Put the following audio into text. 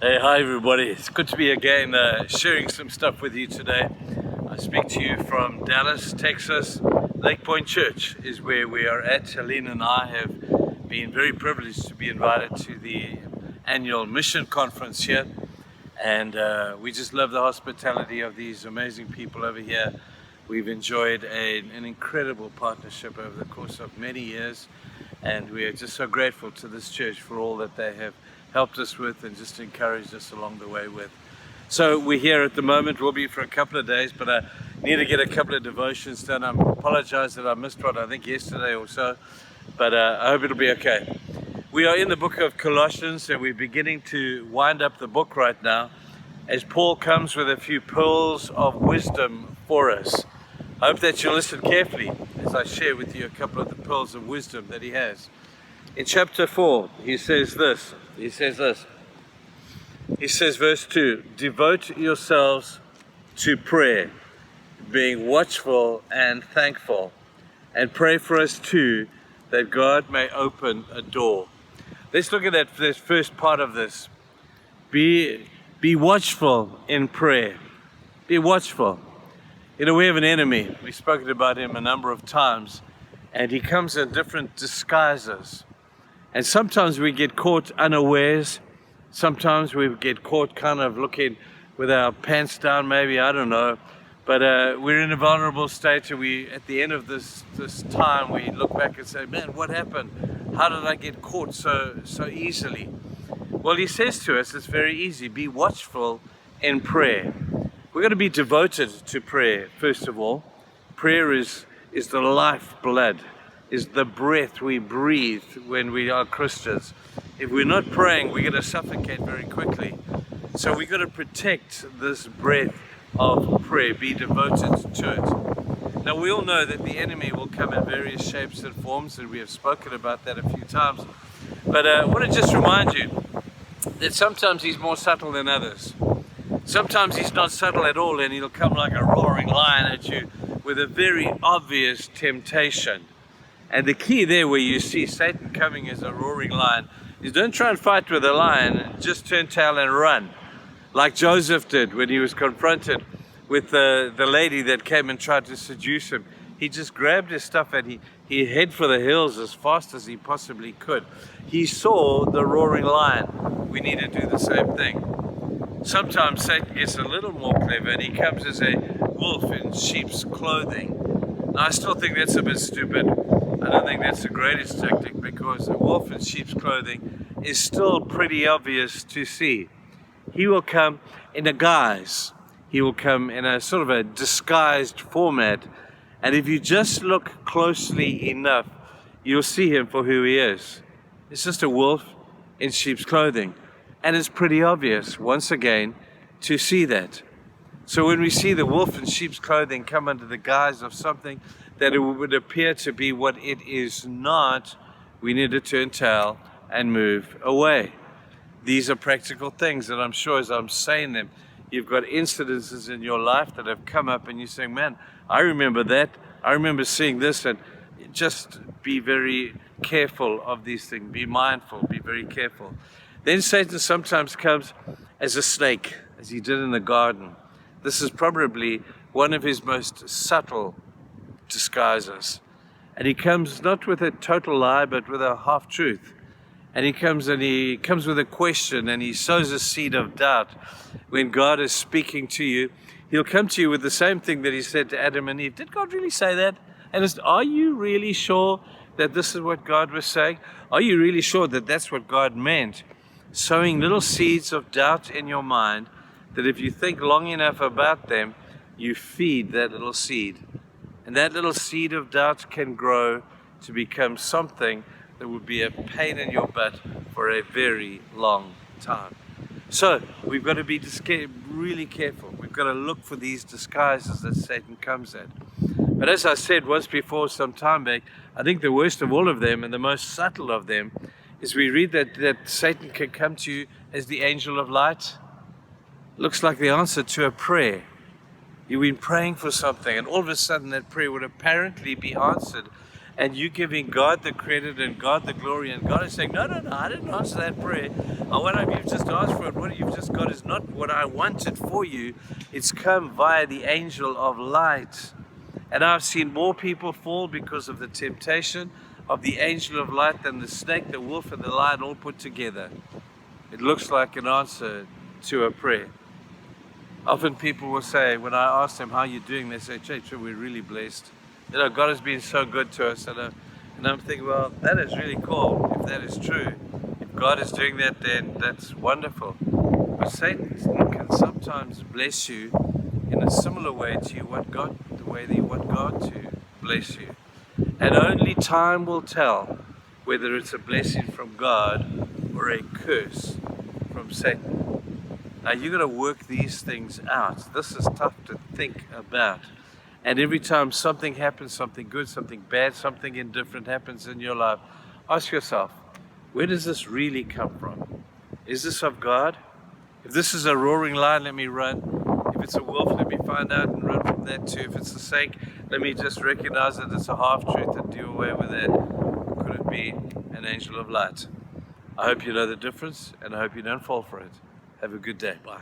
Hey, hi everybody. It's good to be again sharing some stuff with you today. I speak to you from Dallas, Texas. Lake Point Church is where we are at. Helene and I have been very privileged to be invited to the annual mission conference here. And we just love the hospitality of these amazing people over here. We've enjoyed an incredible partnership over the course of many years. And we are just so grateful to this church for all that they have helped us with and just encouraged us along the way with. So we're here at the moment. We'll be for a couple of days, but I need to get a couple of devotions done. I apologize that I missed one, I think yesterday or so, but I hope it'll be okay. We are in the book of Colossians, and we're beginning to wind up the book right now as Paul comes with a few pearls of wisdom for us. I hope that you'll listen carefully as I share with you a couple of the pearls of wisdom that he has. In chapter 4, he says, verse 2, devote yourselves to prayer, being watchful and thankful, and pray for us too, that God may open a door. Let's look at this first part of this. Be watchful in prayer. Be watchful. You know, we have an enemy. We've spoken about him a number of times, and he comes in different disguises. And sometimes we get caught unawares. Sometimes we get caught kind of looking with our pants down, maybe, I don't know. But we're in a vulnerable state, and we, at the end of this time, we look back and say, man, what happened? How did I get caught so easily? Well, he says to us, it's very easy. Be watchful in prayer. We're going to be devoted to prayer, first of all. Prayer is the lifeblood, is the breath we breathe when we are Christians. If we're not praying, we're going to suffocate very quickly. So we're going to protect this breath of prayer, be devoted to it. Now, we all know that the enemy will come in various shapes and forms, and we have spoken about that a few times. But I want to just remind you that sometimes he's more subtle than others. Sometimes he's not subtle at all, and he'll come like a roaring lion at you with a very obvious temptation. And the key there, where you see Satan coming as a roaring lion, is don't try and fight with a lion, just turn tail and run. Like Joseph did when he was confronted with the lady that came and tried to seduce him. He just grabbed his stuff and he headed for the hills as fast as he possibly could. He saw the roaring lion. We need to do the same thing. Sometimes Satan gets a little more clever and he comes as a wolf in sheep's clothing. Now, I still think that's a bit stupid. I don't think that's the greatest tactic, because a wolf in sheep's clothing is still pretty obvious to see. He will come in a guise. He will come in a sort of a disguised format. And if you just look closely enough, you'll see him for who he is. It's just a wolf in sheep's clothing. And it's pretty obvious, once again, to see that. So when we see the wolf in sheep's clothing come under the guise of something that it would appear to be what it is not, we need to turn tail and move away. These are practical things that I'm sure as I'm saying them, you've got incidences in your life that have come up and you're saying, man, I remember that. I remember seeing this. And just be very careful of these things. Be mindful. Be very careful. Then Satan sometimes comes as a snake, as he did in the garden. This is probably one of his most subtle disguises. And he comes not with a total lie, but with a half-truth. And he comes with a question, and he sows a seed of doubt. When God is speaking to you, he'll come to you with the same thing that he said to Adam and Eve. Did God really say that? And are you really sure that this is what God was saying? Are you really sure that that's what God meant? Sowing little seeds of doubt in your mind, that if you think long enough about them, you feed that little seed. And that little seed of doubt can grow to become something that would be a pain in your butt for a very long time. So we've got to be really careful. We've got to look for these disguises that Satan comes at. But as I said once before, some time back, I think the worst of all of them and the most subtle of them is we read that Satan can come to you as the angel of light. Looks like the answer to a prayer. You've been praying for something, and all of a sudden that prayer would apparently be answered. and you giving God the credit and God the glory, and God is saying, no, I didn't answer that prayer. What you've just asked for, what you've just got is not what I wanted for you. It's come via the angel of light. And I've seen more people fall because of the temptation of the angel of light than the snake, the wolf, and the lion all put together. It looks like an answer to a prayer. Often people will say, when I ask them how you're doing, they say, Church, we're really blessed. God has been so good to us. And I'm thinking, well, that is really cool. If that is true, if God is doing that, then that's wonderful. But Satan can sometimes bless you in a similar way to the way that you want God to bless you. And only time will tell whether it's a blessing from God or a curse from Satan. Now you're going to work these things out. This is tough to think about. And every time something happens, something good, something bad, something indifferent happens in your life, ask yourself, where does this really come from? Is this of God? If this is a roaring lion, let me run. If it's a wolf, let me find out and run from that too. If it's a snake, let me just recognize that it's a half-truth and do away with that. Could it be an angel of light? I hope you know the difference, and I hope you don't fall for it. Have a good day. Bye.